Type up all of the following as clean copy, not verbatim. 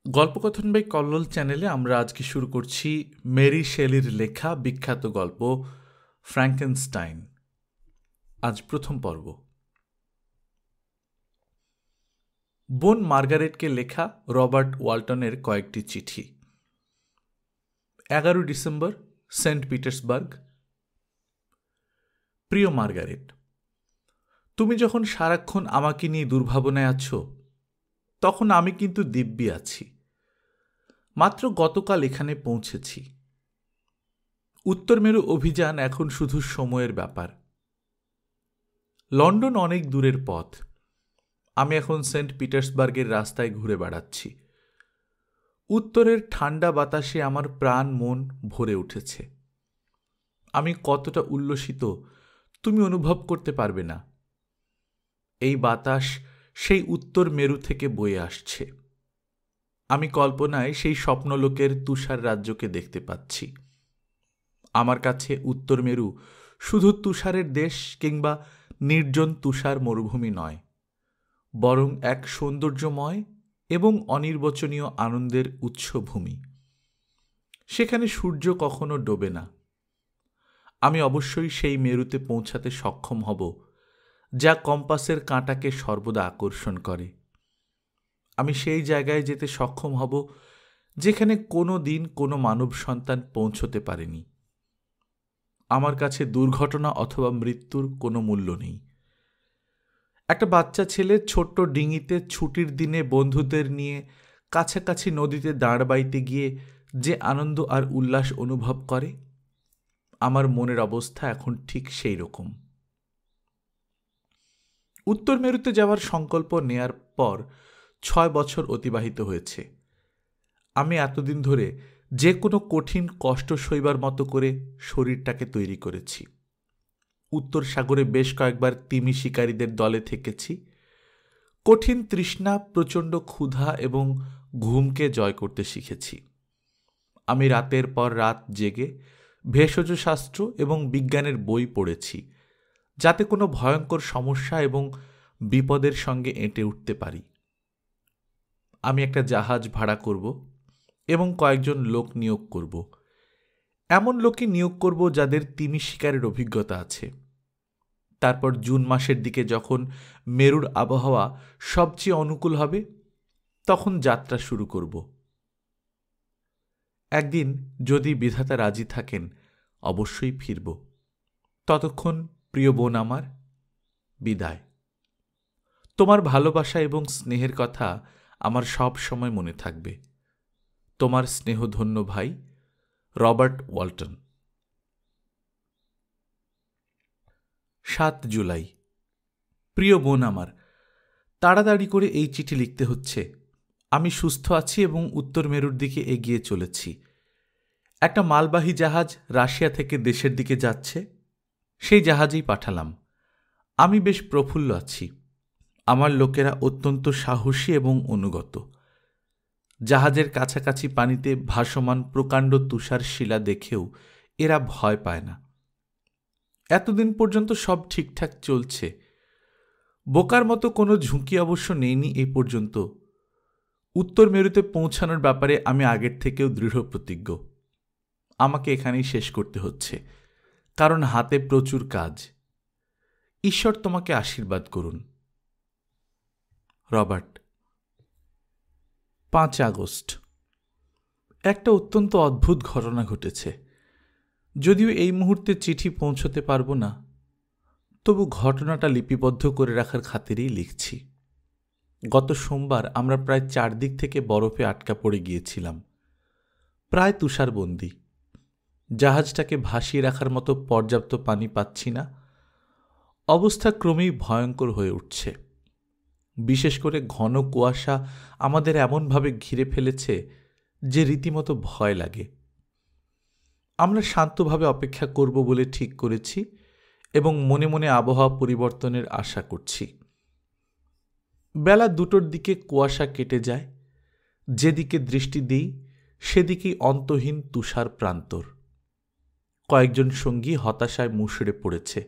গল্পকথন by Kallol চ্যানেলে আমরা আজকে শুরু করছি মেরি শেলির লেখা বিখ্যাত গল্প ফ্র্যাঙ্কেনস্টাইন। আজ প্রথম পর্ব। বোন মার্গারেটকে লেখা রবার্ট ওয়ালটনের কয়েকটি চিঠি। 11 ডিসেম্বর, সেন্ট পিটার্সবার্গ। প্রিয় মার্গারেট, তুমি যখন সারাক্ষণ আমাকে নিয়ে দুর্ভাবনায় আছো, তখন আমি কিন্তু দিব্যি আছি। মাত্র গতকাল এখানে পৌঁছেছি। উত্তর মেরু অভিযান এখন শুধু সময়ের ব্যাপার। লন্ডন অনেক দূরের পথ। আমি এখন সেন্ট পিটার্সবার্গের রাস্তায় ঘুরে বেড়াচ্ছি। উত্তরের ঠান্ডা বাতাসে আমার প্রাণ মন ভরে উঠেছে। আমি কতটা উল্লসিত তুমি অনুভব করতে পারবে না। এই বাতাস সেই উত্তর মেরু থেকে বয়ে আসছে। আমি কল্পনায় সেই স্বপ্নলোকের তুষার রাজ্যকে দেখতে পাচ্ছি। আমার কাছে উত্তর মেরু শুধু তুষারের দেশ কিংবা নির্জন তুষার মরুভূমি নয়, বরং এক সৌন্দর্যময় এবং অনির্বচনীয় আনন্দের উৎসভূমি। সেখানে সূর্য কখনো ডোবে না। আমি অবশ্যই সেই মেরুতে পৌঁছাতে সক্ষম হব, যা কম্পাসের কাঁটাকে সর্বদা আকর্ষণ করে। আমি সেই জায়গায় যেতে সক্ষম হব যেখানে কোনো দিন কোনো মানব সন্তান পৌঁছতে পারেনি। আমার কাছে দুর্ঘটনা অথবা মৃত্যুর কোনো মূল্য নেই। একটা বাচ্চা ছেলে ছোট্ট ডিঙিতে ছুটির দিনে বন্ধুদের নিয়ে কাছাকাছি নদীতে দাঁড় বাইতে গিয়ে যে আনন্দ আর উল্লাস অনুভব করে, আমার মনের অবস্থা এখন ঠিক সেই রকম। উত্তর মেরুতে যাওয়ার সংকল্প নেয়ার পর 6 বছর অতিবাহিত হয়েছে। আমি এতদিন ধরে যে কোনো কঠিন কষ্ট সইবার মতো করে শরীরটাকে তৈরি করেছি। উত্তর সাগরে বেশ কয়েকবার তিমি শিকারীদের দলে থেকেছি। কঠিন তৃষ্ণা, প্রচণ্ড ক্ষুধা এবং ঘুমকে জয় করতে শিখেছি। আমি রাতের পর রাত জেগে ভেষজ শাস্ত্র এবং বিজ্ঞানের বই পড়েছি, যাতে কোনো ভয়ঙ্কর সমস্যা এবং বিপদের সঙ্গে এঁটে উঠতে পারি। আমি একটা জাহাজ ভাড়া করব এবং কয়েকজন লোক নিয়োগ করব। এমন লোকই নিয়োগ করব যাদের তিমি শিকারের অভিজ্ঞতা আছে। তারপর জুন মাসের দিকে যখন মেরুর আবহাওয়া সবচেয়ে অনুকূল হবে, তখন যাত্রা শুরু করব। একদিন যদি বিধাতা রাজি থাকেন, অবশ্যই ফিরব। ততক্ষণ প্রিয় বোন আমার, বিদায়। তোমার ভালোবাসা এবং স্নেহের কথা আমার সব সময় মনে থাকবে। তোমার স্নেহধন্য ভাই রবার্ট ওয়ালটন। 7 জুলাই। প্রিয় বোন আমার, তাড়াতাড়ি করে এই চিঠি লিখতে হচ্ছে। আমি সুস্থ আছি এবং উত্তর মেরুর দিকে এগিয়ে চলেছি। একটা মালবাহী জাহাজ রাশিয়া থেকে দেশের দিকে যাচ্ছে। সেই জাহাজেই পাঠালাম। আমি বেশ প্রফুল্ল আছি। আমার লোকেরা অত্যন্ত সাহসী এবং অনুগত। জাহাজের কাছাকাছি পানিতে ভাসমান প্রকাণ্ড তুষার শিলা দেখেও এরা ভয় পায় না। এতদিন পর্যন্ত সব ঠিকঠাক চলছে। বোকার মতো কোনো ঝুঁকি অবশ্য নেইনি এ পর্যন্ত। উত্তর মেরুতে পৌঁছানোর ব্যাপারে আমি আগের থেকেও দৃঢ় প্রতিজ্ঞ। আমাকে এখানেই শেষ করতে হচ্ছে, কারণ হাতে প্রচুর কাজ। ঈশ্বর তোমাকে আশীর্বাদ করুন। রবার্ট। 5 আগস্ট। একটা অত্যন্ত অদ্ভুত ঘটনা ঘটেছে। যদিও এই মুহূর্তে চিঠি পৌঁছতে পারবো না, তবু ঘটনাটা লিপিবদ্ধ করে রাখার খাতিরেই লিখছি। গত সোমবার আমরা প্রায় 4 দিক থেকে বরফে আটকা পড়ে গিয়েছিলাম, প্রায় তুষারবন্দী। জাহাজটাকে ভাসিয়ে রাখার মতো পর্যাপ্ত পানি পাচ্ছি না। অবস্থা ক্রমেই ভয়ঙ্কর হয়ে উঠছে। বিশেষ করে ঘন কুয়াশা আমাদের এমনভাবে ঘিরে ফেলেছে যে রীতিমতো ভয় লাগে। আমরা শান্তভাবে অপেক্ষা করব বলে ঠিক করেছি এবং মনে মনে আবহাওয়া পরিবর্তনের আশা করছি। বেলা 2টোর দিকে কুয়াশা কেটে যায়। যেদিকে দৃষ্টি দিই সেদিকেই অন্তহীন তুষার প্রান্তর। কয়েকজন সঙ্গী হতাশায় মুষড়ে পড়েছে।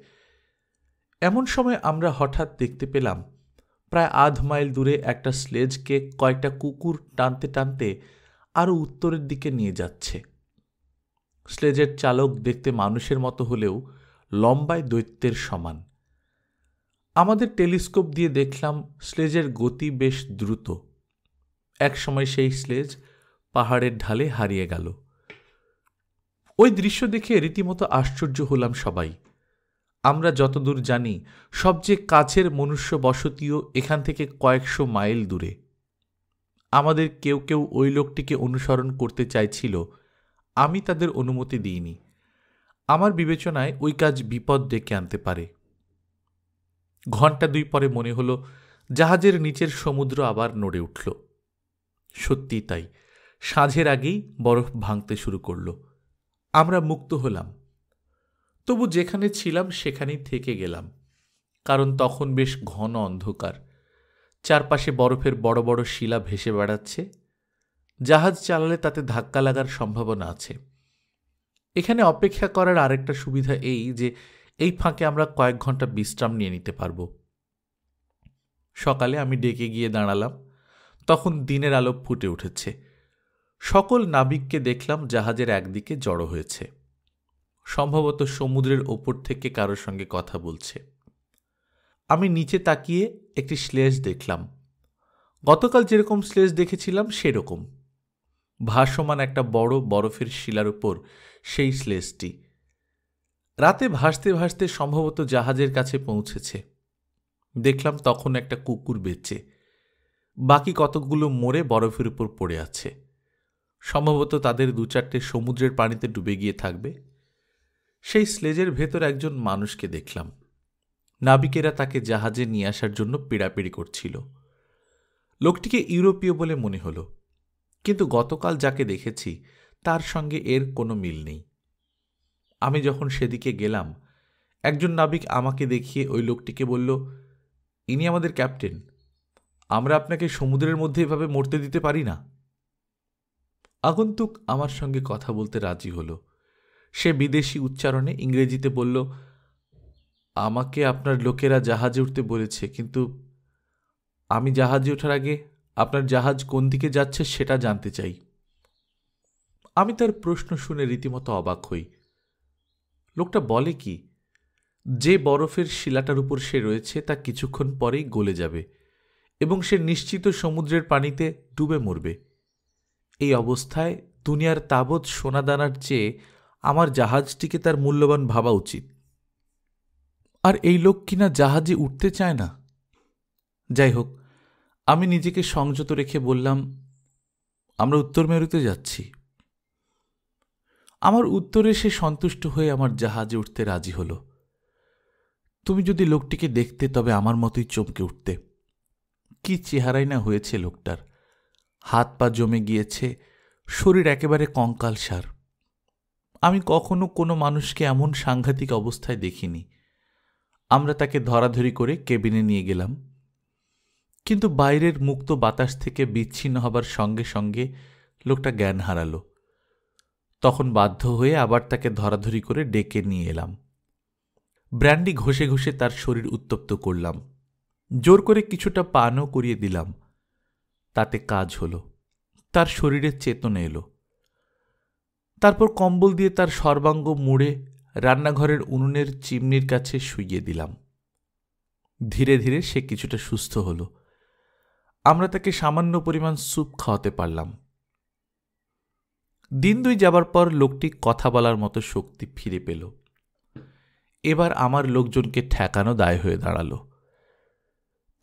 এমন সময় আমরা হঠাৎ দেখতে পেলাম প্রায় আধ মাইল দূরে একটা স্লেজকে কয়েকটা কুকুর টানতে টানতে আরও উত্তরের দিকে নিয়ে যাচ্ছে। স্লেজের চালক দেখতে মানুষের মতো হলেও লম্বায় দৈত্যের সমান। আমাদের টেলিস্কোপ দিয়ে দেখলাম স্লেজের গতি বেশ দ্রুত। একসময় সেই স্লেজ পাহাড়ের ঢালে হারিয়ে গেল। ওই দৃশ্য দেখে রীতিমতো আশ্চর্য হলাম সবাই। আমরা যতদূর জানি সবচেয়ে কাছের মনুষ্য বসতিও এখান থেকে কয়েকশো মাইল দূরে। আমাদের কেউ কেউ ওই লোকটিকে অনুসরণ করতে চাইছিল, আমি তাদের অনুমতি দিইনি। আমার বিবেচনায় ওই কাজ বিপদ ডেকে আনতে পারে। ঘণ্টা 2 পরে মনে হলো জাহাজের নিচের সমুদ্র আবার নড়ে উঠল। সত্যি তাই, সাঁঝের আগেই বরফ ভাঙতে শুরু করল। আমরা মুক্ত হলাম। তবু যেখানে ছিলাম সেখানেই থেকে গেলাম, কারণ তখন বেশ ঘন অন্ধকার। চারপাশে বরফের বড় বড় শিলা ভেসে বেড়াচ্ছে। জাহাজ চালালে তাতে ধাক্কা লাগার সম্ভাবনা আছে। এখানে অপেক্ষা করার আরেকটা সুবিধা এই যে এই ফাঁকে আমরা কয়েক ঘন্টা বিশ্রাম নিয়ে নিতে পারব। সকালে আমি ডেকে গিয়ে দাঁড়ালাম। তখন দিনের আলো ফুটে উঠেছে। সকল নাবিককে দেখলাম জাহাজের একদিকে জড়ো হয়েছে। সম্ভবত সমুদ্রের ওপর থেকে কারোর সঙ্গে কথা বলছে। আমি নিচে তাকিয়ে একটি স্লেজ দেখলাম। গতকাল যেরকম স্লেজ দেখেছিলাম সেরকম। ভাসমান একটা বড় বরফের শিলার উপর সেই স্লেজটি। রাতে ভাসতে ভাসতে সম্ভবত জাহাজের কাছে পৌঁছেছে। দেখলাম তখন একটা কুকুর বেঁচে, বাকি কতকগুলো মরে বরফের উপর পড়ে আছে। সম্ভবত তাদের 2-4টে সমুদ্রের পানিতে ডুবে গিয়ে থাকবে। সেই স্লেজের ভেতর একজন মানুষকে দেখলাম। নাবিকেরা তাকে জাহাজে নিয়ে আসার জন্য পীড়াপিড়ি করছিল। লোকটিকে ইউরোপীয় বলে মনে হলো, কিন্তু গতকাল যাকে দেখেছি তার সঙ্গে এর কোনো মিল নেই। আমি যখন সেদিকে গেলাম, একজন নাবিক আমাকে দেখিয়ে ওই লোকটিকে বলল, ইনি আমাদের ক্যাপ্টেন। আমরা আপনাকে সমুদ্রের মধ্যে এভাবে মরতে দিতে পারি না। আগন্তুক আমার সঙ্গে কথা বলতে রাজি হল। সে বিদেশি উচ্চারণে ইংরেজিতে বলল, আমাকে আপনার লোকেরা জাহাজে উঠতে বলেছে, কিন্তু আমি জাহাজে ওঠার আগে আপনার জাহাজ কোন দিকে যাচ্ছে সেটা জানতে চাই। আমি তার প্রশ্ন শুনে রীতিমতো অবাক হই। লোকটা বলে কি, যে বরফের শিলাটার উপর সে রয়েছে তা কিছুক্ষণ পরেই গলে যাবে এবং সে নিশ্চিত সমুদ্রের পানিতে ডুবে মরবে। এই অবস্থায় দুনিয়ার তাবৎ সোনাদানার চেয়ে আমার জাহাজটিকে তার মূল্যবান ভাবা উচিত। আর এই লোক কিনা জাহাজে উঠতে চায় না। যাই হোক, আমি নিজেকে সংযত রেখে বললাম, আমরা উত্তর মেরুতে যাচ্ছি। আমার উত্তরে সে সন্তুষ্ট হয়ে আমার জাহাজে উঠতে রাজি হল। তুমি যদি লোকটিকে দেখতে তবে আমার মতোই চমকে উঠতে। কি চেহারাই না হয়েছে লোকটার! হাত পা জমে গিয়েছে, শরীর একেবারে কঙ্কালসার। আমি কখনো কোনো মানুষকে এমন সাংঘাতিক অবস্থায় দেখিনি। আমরা তাকে ধরাধরি করে কেবিনে নিয়ে গেলাম, কিন্তু বাইরের মুক্ত বাতাস থেকে বিচ্ছিন্ন হবার সঙ্গে সঙ্গে লোকটা জ্ঞান হারালো। তখন বাধ্য হয়ে আবার তাকে ধরাধরি করে ডেকে নিয়ে এলাম। ব্র্যান্ডি ঘষে ঘষে তার শরীর উত্তপ্ত করলাম। জোর করে কিছুটা পানও করিয়ে দিলাম। তাতে কাজ হলো। তার শরীরে চেতনা এলো। তারপর কম্বল দিয়ে তার সর্বাঙ্গ মুড়ে রান্নাঘরের উনুনের চিমনির কাছে শুইয়ে দিলাম। ধীরে ধীরে সে কিছুটা সুস্থ হলো। আমরা তাকে সামান্য পরিমাণ স্যুপ খাওয়াতে পারলাম। দিন 2 যাবার পর লোকটি কথা বলার মতো শক্তি ফিরে পেল। এবার আমার লোকজনকে ঠেকানো দায় হয়ে দাঁড়াল।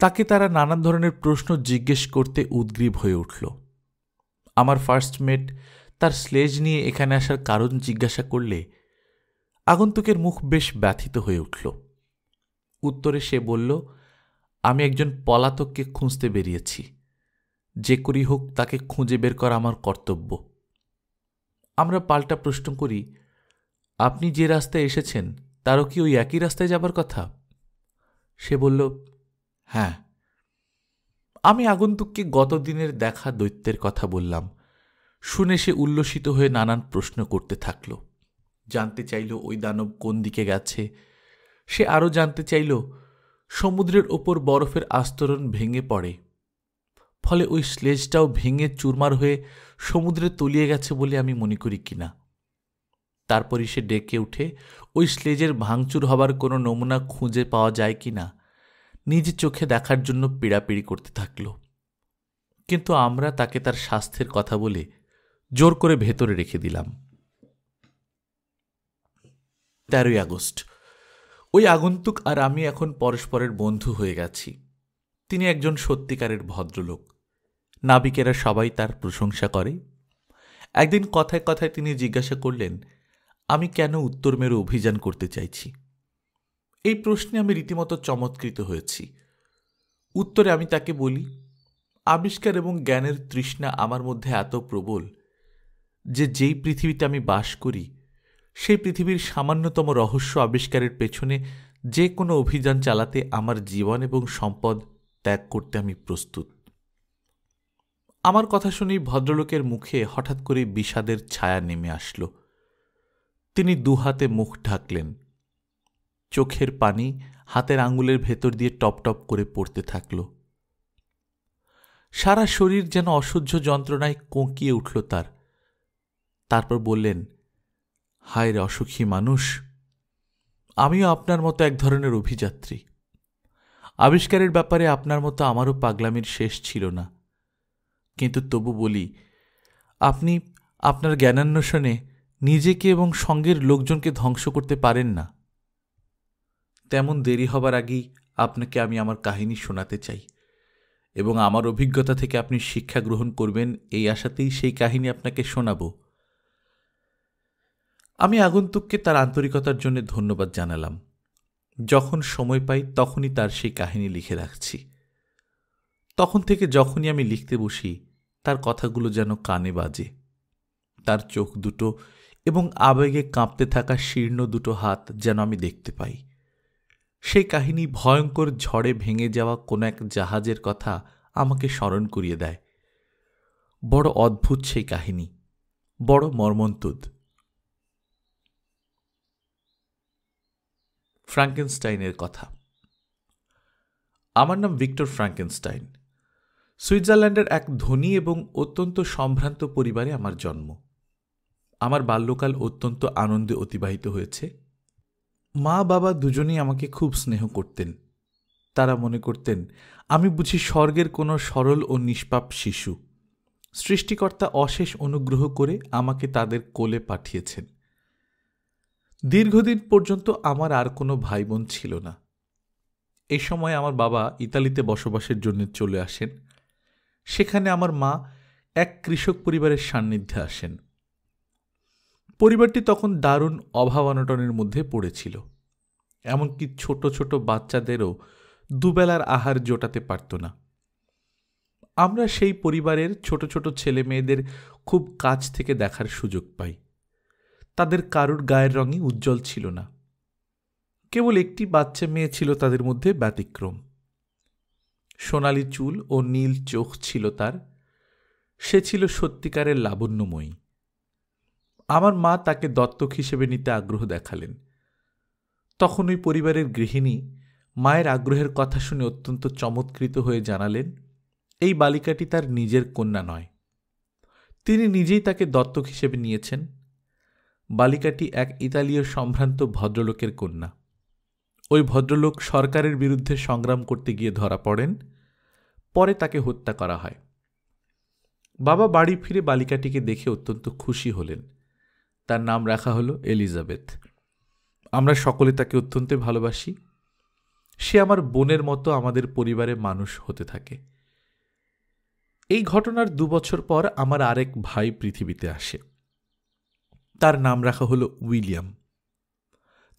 তাকে তারা নানান ধরনের প্রশ্ন জিজ্ঞেস করতে উদ্গ্রীব হয়ে উঠল। আমার ফার্স্ট মেট তার স্লেজ নিয়ে এখানে আসার কারণ জিজ্ঞাসা করলে আগন্তুকের মুখ বেশ ব্যথিত হয়ে উঠল। উত্তরে সে বলল, আমি একজন পলাতককে খুঁজতে বেরিয়েছি। যে করি হোক তাকে খুঁজে বের করা আমার কর্তব্য। আমরা পাল্টা প্রশ্ন করি, আপনি যে রাস্তায় এসেছেন তারও কি ওই একই রাস্তায় যাবার কথা? সে বলল, হ্যাঁ। আমি আগন্তুককে গতদিনের দেখা দৈত্যের কথা বললাম। শুনে সে উল্লসিত হয়ে নানান প্রশ্ন করতে থাকল। জানতে চাইল ওই দানব কোন দিকে গেছে। সে আরও জানতে চাইল, সমুদ্রের ওপর বরফের আস্তরণ ভেঙে পড়ে, ফলে ওই স্লেজটাও ভেঙে চুরমার হয়ে সমুদ্রে তলিয়ে গেছে বলে আমি মনে করি কিনা। তারপরই সে ডেকে উঠে ওই স্লেজের ভাঙচুর হবার কোনো নমুনা খুঁজে পাওয়া যায় কিনা নিজে চোখে দেখার জন্য পীড়াপিড়ি করতে থাকল। কিন্তু আমরা তাকে তার স্বাস্থ্যের কথা বলে জোর করে ভেতরে রেখে দিলাম। 13ই আগস্ট। ওই আগন্তুক আর আমি এখন পরস্পরের বন্ধু হয়ে গেছি। তিনি একজন সত্যিকারের ভদ্রলোক। নাবিকেরা সবাই তার প্রশংসা করে। একদিন কথায় কথায় তিনি জিজ্ঞাসা করলেন আমি কেন উত্তর মেরু অভিযান করতে চাইছি। এই প্রশ্নে আমি রীতিমতো চমৎকৃত হয়েছি। উত্তরে আমি তাকে বলি, আবিষ্কার এবং জ্ঞানের তৃষ্ণা আমার মধ্যে এত প্রবল যে যেই পৃথিবীতে আমি বাস করি সেই পৃথিবীর সামান্যতম রহস্য আবিষ্কারের পেছনে যে কোনো অভিযান চালাতে আমার জীবন এবং সম্পদ ত্যাগ করতে আমি প্রস্তুত। আমার কথা শুনেই ভদ্রলোকের মুখে হঠাৎ করে বিষাদের ছায়া নেমে আসলো। তিনি দুহাতে মুখ ঢাকলেন। চোখের পানি হাতের আঙুলের ভেতর দিয়ে টপ টপ করে পড়তে থাকল। সারা শরীর যেন অসহ্য যন্ত্রণায় কোঁকিয়ে উঠল তার। তারপর বললেন, হায় রে অসুখী মানুষ, আমিও আপনার মতো এক ধরনের অভিযাত্রী। আবিষ্কারের ব্যাপারে আপনার মতো আমারও পাগলামির শেষ ছিল না। কিন্তু তবু বলি, আপনি আপনার জ্ঞানান্বেষণে নিজেকে এবং সঙ্গের লোকজনকে ধ্বংস করতে পারেন না। তেমন দেরি হবার আগেই আপনাকে আমি আমার কাহিনী শোনাতে চাই এবং আমার অভিজ্ঞতা থেকে আপনি শিক্ষা গ্রহণ করবেন এই আশাতেই সেই কাহিনী আপনাকে শোনাব। আমি আগন্তুককে তার আন্তরিকতার জন্য ধন্যবাদ জানালাম। যখন সময় পাই তখনই তার সেই কাহিনী লিখে রাখছি। তখন থেকে যখনই আমি লিখতে বসি তার কথাগুলো যেন কানে বাজে। তার চোখ দুটো এবং আবেগে কাঁপতে থাকা শীর্ণ দুটো হাত যেন আমি দেখতে পাই। সেই কাহিনী ভয়ঙ্কর ঝড়ে ভেঙে যাওয়া কোনো এক জাহাজের কথা আমাকে স্মরণ করিয়ে দেয়। বড় অদ্ভুত সেই কাহিনী, বড় মর্মন্তুদ। ফ্রাঙ্কেনস্টাইনের কথা। আমার নাম ভিক্টর ফ্রাঙ্কেনস্টাইন। সুইজারল্যান্ডের এক ধনী এবং অত্যন্ত সম্ভ্রান্ত পরিবারে আমার জন্ম। আমার বাল্যকাল অত্যন্ত আনন্দে অতিবাহিত হয়েছে। মা বাবা দুজনেই আমাকে খুব স্নেহ করতেন। তারা মনে করতেন আমি বুঝি স্বর্গের কোনো সরল ও নিষ্পাপ শিশু। সৃষ্টিকর্তা অশেষ অনুগ্রহ করে আমাকে তাদের কোলে পাঠিয়েছেন। দীর্ঘদিন পর্যন্ত আমার আর কোনো ভাই বোন ছিল না। এই সময় আমার বাবা ইতালিতে বসবাসের জন্য চলে আসেন। সেখানে আমার মা এক কৃষক পরিবারের সান্নিধ্যে আসেন। পরিবারটি তখন দারুণ অভাব অনটনের মধ্যে পড়েছিল। এমনকি ছোট ছোট বাচ্চাদেরও দুবেলার আহার জোটাতে পারত না। আমরা সেই পরিবারের ছোট ছোট ছেলে মেয়েদের খুব কাছ থেকে দেখার সুযোগ পাই। তাদের কারুর গায়ের রঙই উজ্জ্বল ছিল না। কেবল একটি বাচ্চা মেয়ে ছিল তাদের মধ্যে ব্যতিক্রম। সোনালি চুল ও নীল চোখ ছিল তার। সে ছিল সত্যিকারের লাবণ্যময়ী। আমার মা তাকে দত্তক হিসেবে নিতে আগ্রহ দেখালেন। তখন ওই পরিবারের গৃহিণী মায়ের আগ্রহের কথা শুনে অত্যন্ত চমৎকৃত হয়ে জানালেন, এই বালিকাটি তার নিজের কন্যা নয়। তিনি নিজেই তাকে দত্তক হিসেবে নিয়েছেন। বালিকাটি এক ইতালীয় সম্ভ্রান্ত ভদ্রলোকের কন্যা। ওই ভদ্রলোক সরকারের বিরুদ্ধে সংগ্রাম করতে গিয়ে ধরা পড়েন। পরে তাকে হত্যা করা হয়। বাবা বাড়ি ফিরে বালিকাটিকে দেখে অত্যন্ত খুশি হলেন। তার নাম রাখা হলো এলিজাবেথ। আমরা সকলে তাকে অত্যন্ত ভালোবাসি। সে আমার বোনের মতো আমাদের পরিবারে মানুষ হতে থাকে। এই ঘটনার 2 বছর পর আমার আরেক ভাই পৃথিবীতে আসে। তার নাম রাখা হলো উইলিয়াম।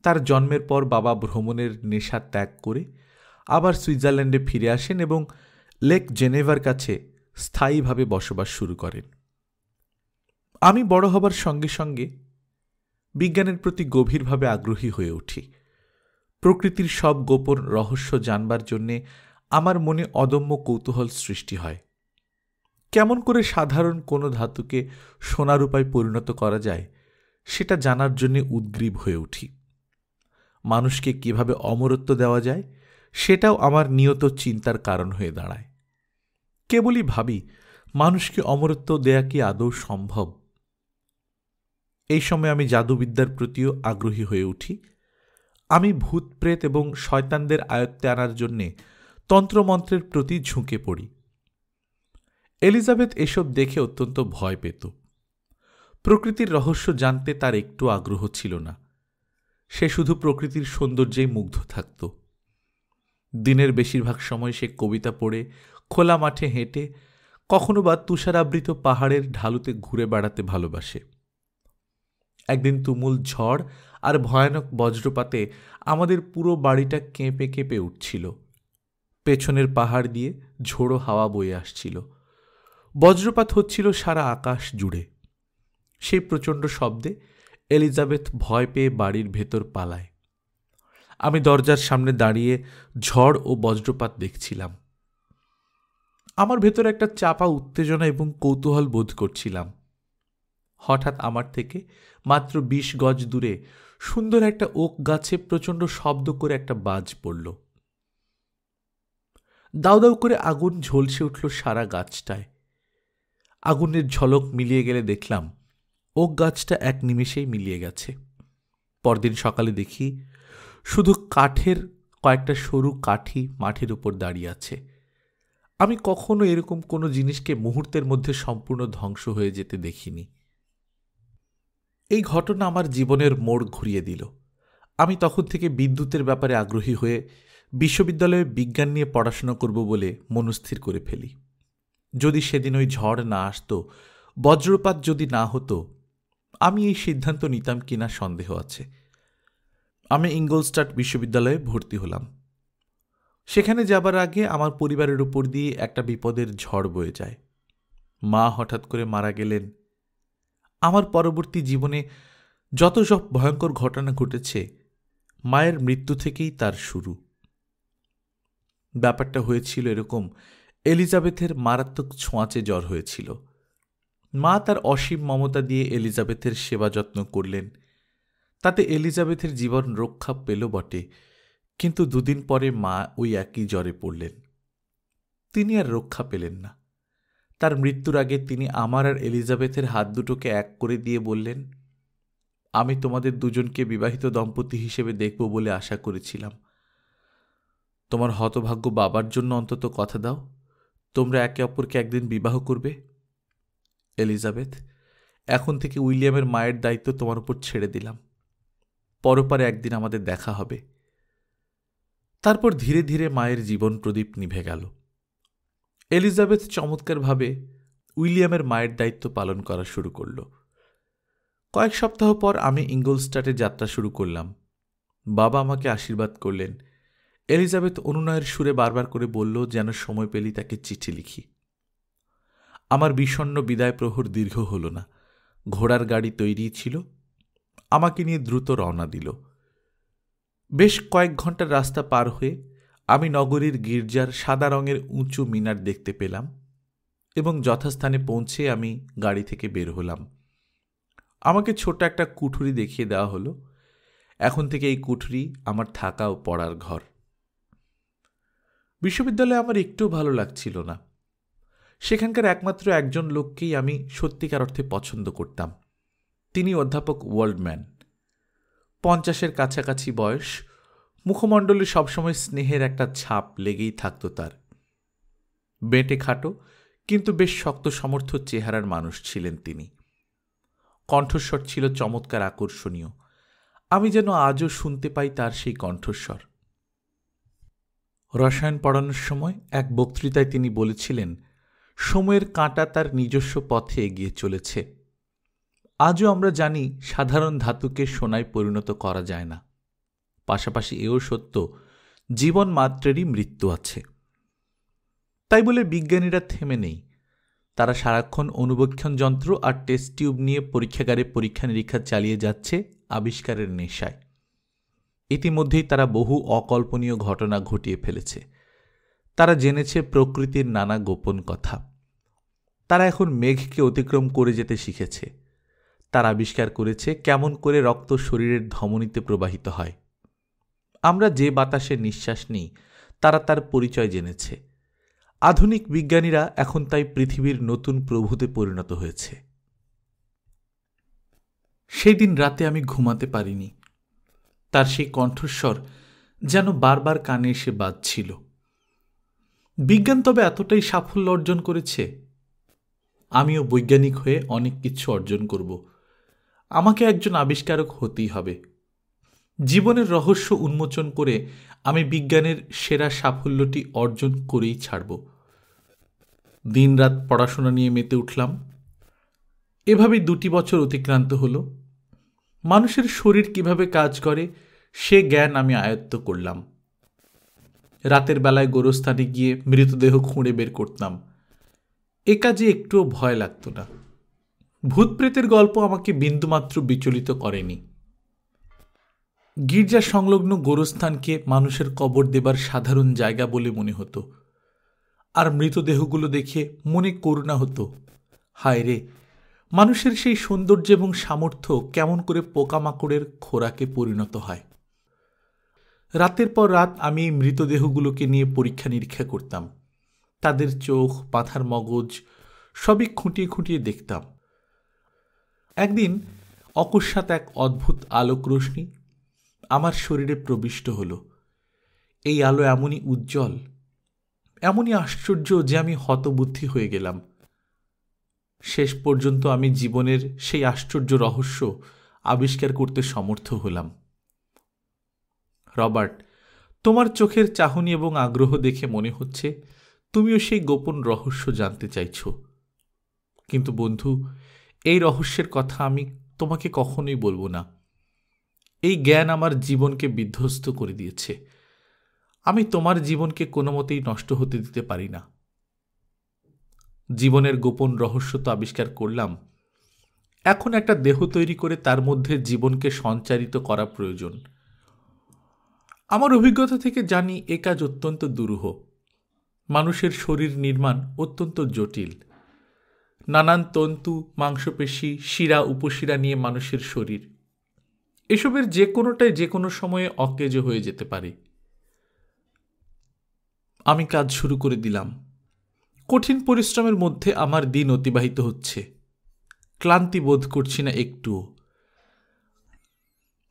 তার জন্মের পর বাবা ভ্রমণের নেশা ত্যাগ করে আবার সুইজারল্যান্ডে ফিরে আসেন এবং লেক জেনেভার কাছে স্থায়ীভাবে বসবাস শুরু করেন। আমি বড় হবার সঙ্গে সঙ্গে বিজ্ঞানের প্রতি গভীরভাবে আগ্রহী হয়ে উঠি। প্রকৃতির সব গোপন রহস্য জানবার জন্যে আমার মনে অদম্য কৌতূহল সৃষ্টি হয়। কেমন করে সাধারণ কোনো ধাতুকে সোনারূপায় পরিণত করা যায় সেটা জানার জন্য উদ্গ্রীব হয়ে উঠি। মানুষকে কিভাবে অমরত্ব দেওয়া যায় সেটাও আমার নিয়ত চিন্তার কারণ হয়ে দাঁড়ায়। কেবলই ভাবি, মানুষকে অমরত্ব দেয়া কি আদৌ সম্ভব? এই সময় আমি জাদুবিদ্যার প্রতিও আগ্রহী হয়ে উঠি। আমি ভূত প্রেত এবং শয়তানদের আয়ত্তে আনার জন্যে তন্ত্রমন্ত্রের প্রতি ঝুঁকে পড়ি। এলিজাবেথ এসব দেখে অত্যন্ত ভয় পেত। প্রকৃতির রহস্য জানতে তার একটু আগ্রহ ছিল না। সে শুধু প্রকৃতির সৌন্দর্যেই মুগ্ধ থাকত। দিনের বেশিরভাগ সময় সে কবিতা পড়ে, খোলা মাঠে হেঁটে, কখনো বা তুষারাবৃত পাহাড়ের ঢালুতে ঘুরে বেড়াতে ভালোবাসে। একদিন তুমুল ঝড় আর ভয়ানক বজ্রপাতে আমাদের পুরো বাড়িটা কেঁপে কেঁপে উঠছিল। পেছনের পাহাড় দিয়ে ঝোড়ো হাওয়া বয়ে আসছিল। বজ্রপাত হচ্ছিল সারা আকাশ জুড়ে। সেই প্রচণ্ড শব্দে এলিজাবেথ ভয় পেয়ে বাড়ির ভেতর পালায়। আমি দরজার সামনে দাঁড়িয়ে ঝড় ও বজ্রপাত দেখছিলাম। আমার ভেতর একটা চাপা উত্তেজনা এবং কৌতূহল বোধ করছিলাম। হঠাৎ আমার থেকে মাত্র 20 গজ দূরে সুন্দর একটা ওক গাছে প্রচণ্ড শব্দ করে একটা বাজ পড়ল। দাউ দাউ করে আগুন ঝলসে উঠল সারা গাছটায়। আগুনের ঝলক মিলিয়ে গেলে দেখলাম ওক গাছটা এক নিমেষেই মিলিয়ে গেছে। পরদিন সকালে দেখি শুধু কাঠের কয়েকটা সরু কাঠি মাটির উপর দাঁড়িয়ে আছে। আমি কখনো এরকম কোনো জিনিসকে মুহূর্তের মধ্যে সম্পূর্ণ ধ্বংস হয়ে যেতে দেখিনি। এই ঘটনা আমার জীবনের মোড় ঘুরিয়ে দিল। আমি তখন থেকে বিদ্যুতের ব্যাপারে আগ্রহী হয়ে বিশ্ববিদ্যালয়ে বিজ্ঞান নিয়ে পড়াশোনা করব বলে মনস্থির করে ফেলি। যদি সেদিন ওই ঝড় না আসতো, বজ্রপাত যদি না হতো, আমি এই সিদ্ধান্ত নিতাম কিনা সন্দেহ আছে। আমি ইঙ্গলস্টাড বিশ্ববিদ্যালয়ে ভর্তি হলাম। সেখানে যাবার আগে আমার পরিবারের উপর দিয়ে একটা বিপদের ঝড় বয়ে যায়। মা হঠাৎ করে মারা গেলেন। আমার পরবর্তী জীবনে যত সব ভয়ঙ্কর ঘটনা ঘটেছে, মায়ের মৃত্যু থেকেই তার শুরু। ব্যাপারটা হয়েছিল এরকম, এলিজাবেথের মারাত্মক ছোঁয়াচে জ্বর হয়েছিল। মা তার অসীম মমতা দিয়ে এলিজাবেথের সেবা যত্ন করলেন। তাতে এলিজাবেথের জীবন রক্ষা পেল বটে, কিন্তু দুদিন পরে মা ওই একই জ্বরে পড়লেন। তিনি আর রক্ষা পেলেন না। তার মৃত্যুর আগে তিনি আমার আর এলিজাবেথের হাত দুটোকে এক করে দিয়ে বললেন, আমি তোমাদের দুজনকে বিবাহিত দম্পতি হিসেবে দেখব বলে আশা করেছিলাম। তোমার হতভাগ্য বাবার জন্য অন্তত কথা দাও, তোমরা একে অপরকে একদিন বিবাহ করবে। এলিজাবেথ, এখন থেকে উইলিয়ামের মায়ের দায়িত্ব তোমার উপর ছেড়ে দিলাম। পরপারে একদিন আমাদের দেখা হবে। তারপর ধীরে ধীরে মায়ের জীবন প্রদীপ নিভে গেল। এলিজাবেথ চমৎকারভাবে উইলিয়ামের মায়ের দায়িত্ব পালন করা শুরু করল। কয়েক সপ্তাহ পর আমি ইঙ্গলস্টাডে যাত্রা শুরু করলাম। বাবা আমাকে আশীর্বাদ করলেন। এলিজাবেথ অনুনয়ের সুরে বারবার করে বলল যেন সময় পেলেই তাকে চিঠি লিখি। আমার বিষণ্ণ বিদায় প্রহর দীর্ঘ হল না। ঘোড়ার গাড়ি তৈরি ছিল, আমাকে নিয়ে দ্রুত রওনা দিল। বেশ কয়েক ঘন্টার রাস্তা পার হয়ে আমি নগরীর গির্জার সাদা রঙের উঁচু মিনার দেখতে পেলাম এবং যথাস্থানে পৌঁছে আমি গাড়ি থেকে বের হলাম। আমাকে ছোট একটা কুঠুরি দেখিয়ে দেওয়া হলো। এখন থেকে এই কুঠুরি আমার থাকা ও পড়ার ঘর। বিশ্ববিদ্যালয়ে আমার একটু ভালো লাগছিল না। সেখানকার একমাত্র একজন লোককেই আমি সত্যিকার অর্থে পছন্দ করতাম। তিনি অধ্যাপক ওয়াল্ডম্যান। 50-এর কাছাকাছি বয়স, মুখমণ্ডলে সবসময় স্নেহের একটা ছাপ লেগেই থাকত তার। বেঁটে খাটো কিন্তু বেশ শক্ত সমর্থ চেহারার মানুষ ছিলেন তিনি। কণ্ঠস্বর ছিল চমৎকার আকর্ষণীয়। আমি যেন আজও শুনতে পাই তার সেই কণ্ঠস্বর। রসায়ন পড়ানোর সময় এক বক্তৃতায় তিনি বলেছিলেন, সময়ের কাঁটা তার নিজস্ব পথে এগিয়ে চলেছে। আজও আমরা জানি সাধারণ ধাতুকে সোনায় পরিণত করা যায় না। পাশাপাশি এও সত্য, জীবন মাত্রেরই মৃত্যু আছে। তাই বলে বিজ্ঞানীরা থেমে নেই। তারা সারাক্ষণ অণুবীক্ষণ যন্ত্র আর টেস্ট টিউব নিয়ে পরীক্ষাগারে পরীক্ষা নিরীক্ষা চালিয়ে যাচ্ছে আবিষ্কারের নেশায়। ইতিমধ্যেই তারা বহু অকল্পনীয় ঘটনা ঘটিয়ে ফেলেছে। তারা জেনেছে প্রকৃতির নানা গোপন কথা। তারা এখন মেঘকে অতিক্রম করে যেতে শিখেছে। তারা আবিষ্কার করেছে কেমন করে রক্ত শরীরের ধমনীতে প্রবাহিত হয়। আমরা যে বাতাসে নিঃশ্বাস নিই তারা তার পরিচয় জেনেছে। আধুনিক বিজ্ঞানীরা এখন তাই পৃথিবীর নতুন প্রভুতে পরিণত হয়েছে। সেই দিন রাতে আমি ঘুমাতে পারিনি। তার সেই কণ্ঠস্বর যেন বারবার কানে এসে বাজছিল। বিজ্ঞান তবে এতটাই সাফল্য অর্জন করেছে, আমিও বৈজ্ঞানিক হয়ে অনেক কিছু অর্জন করব। আমাকে একজন আবিষ্কারক হতেই হবে। জীবনের রহস্য উন্মোচন করে আমি বিজ্ঞানের সেরা সাফল্যটি অর্জন করেই ছাড়ব। দিনরাত পড়াশোনা নিয়ে মেতে উঠলাম। এভাবেই 2 বছর অতিক্রান্ত হলো। মানুষের শরীর কিভাবে কাজ করে সে জ্ঞান আমি আয়ত্ত করলাম। রাতের বেলায় গোরস্থানে গিয়ে মৃতদেহ খুঁড়ে বের করতাম। এ কাজে একটুও ভয় লাগত না। ভূতপ্রেতের গল্প আমাকে বিন্দুমাত্র বিচলিত করেনি। গির্জা সংলগ্ন গোরস্থানকে মানুষের কবর দেবার সাধারণ জায়গা বলে মনে হতো। আর মৃতদেহগুলো দেখে মনে করুণা হতো। হায় রে, মানুষের সেই সৌন্দর্য এবং সামর্থ্য কেমন করে পোকামাকড়ের খোরাকে পরিণত হয়। রাতের পর রাত আমি এই মৃতদেহগুলোকে নিয়ে পরীক্ষা নিরীক্ষা করতাম। তাদের চোখ, মাথার মগজ সবই খুঁটিয়ে খুঁটিয়ে দেখতাম। একদিন অকস্মাৎ এক অদ্ভুত আলোক রশ্মি আমার শরীরে প্রবিষ্ট হল। এই আলো এমনই উজ্জ্বল, এমনই আশ্চর্য যে আমি হতবুদ্ধি হয়ে গেলাম। শেষ পর্যন্ত আমি জীবনের সেই আশ্চর্য রহস্য আবিষ্কার করতে সমর্থ হলাম। রবার্ট, তোমার চোখের চাহনি এবং আগ্রহ দেখে মনে হচ্ছে তুমিও সেই গোপন রহস্য জানতে চাইছ। কিন্তু বন্ধু, এই রহস্যের কথা আমি তোমাকে কখনোই বলবো না। এই জ্ঞান আমার জীবনকে বিধ্বস্ত করে দিয়েছে। আমি তোমার জীবনকে কোনো মতেই নষ্ট হতে দিতে পারি না। জীবনের গোপন রহস্য তো আবিষ্কার করলাম, এখন একটা দেহ তৈরি করে তার মধ্যে জীবনকে সঞ্চারিত করা প্রয়োজন। আমার অভিজ্ঞতা থেকে জানি এ কাজ অত্যন্ত দুরূহ। মানুষের শরীর নির্মাণ অত্যন্ত জটিল। নানান তন্তু, মাংসপেশি, শিরা, উপশিরা নিয়ে মানুষের শরীর। এসবের যে কোনোটাই যে কোনো সময়ে অকেজো হয়ে যেতে পারে। আমি কাজ শুরু করে দিলাম। কঠিন পরিশ্রমের মধ্যে আমার দিন অতিবাহিত হচ্ছে। ক্লান্তি বোধ করছি না একটুও।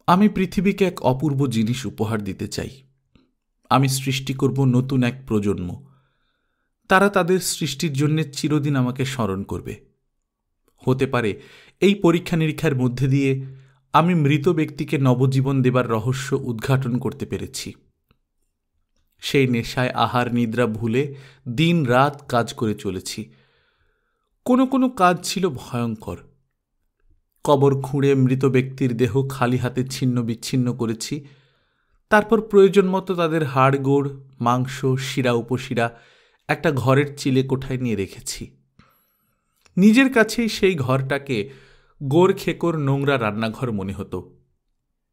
আমি পৃথিবীকে এক অপূর্ব জিনিস উপহার দিতে চাই। আমি সৃষ্টি করব নতুন এক প্রজন্ম। তারা তাদের সৃষ্টির জন্য চিরদিন আমাকে স্মরণ করবে। হতে পারে এই পরীক্ষা নিরীক্ষার মধ্যে দিয়ে আমি মৃত ব্যক্তিকে নবজীবন দেবার রহস্য উদ্ঘাটন করতে পেরেছি। সেই নেশায় আহার নিদ্রা ভুলে দিন রাত কাজ করে চলেছি। কোনো কোনো কাজ ছিল ভয়ঙ্কর। কবর খুঁড়ে মৃত ব্যক্তির দেহ খালি হাতে ছিন্ন বিচ্ছিন্ন করেছি। তারপর প্রয়োজন মতো তাদের হাড় গোড়, মাংস, শিরা উপশিরা একটা ঘরের চিলে কোঠায় নিয়ে রেখেছি। নিজের কাছেই সেই ঘরটাকে গোর খেকর নোংরা রান্নাঘর মনে হতো।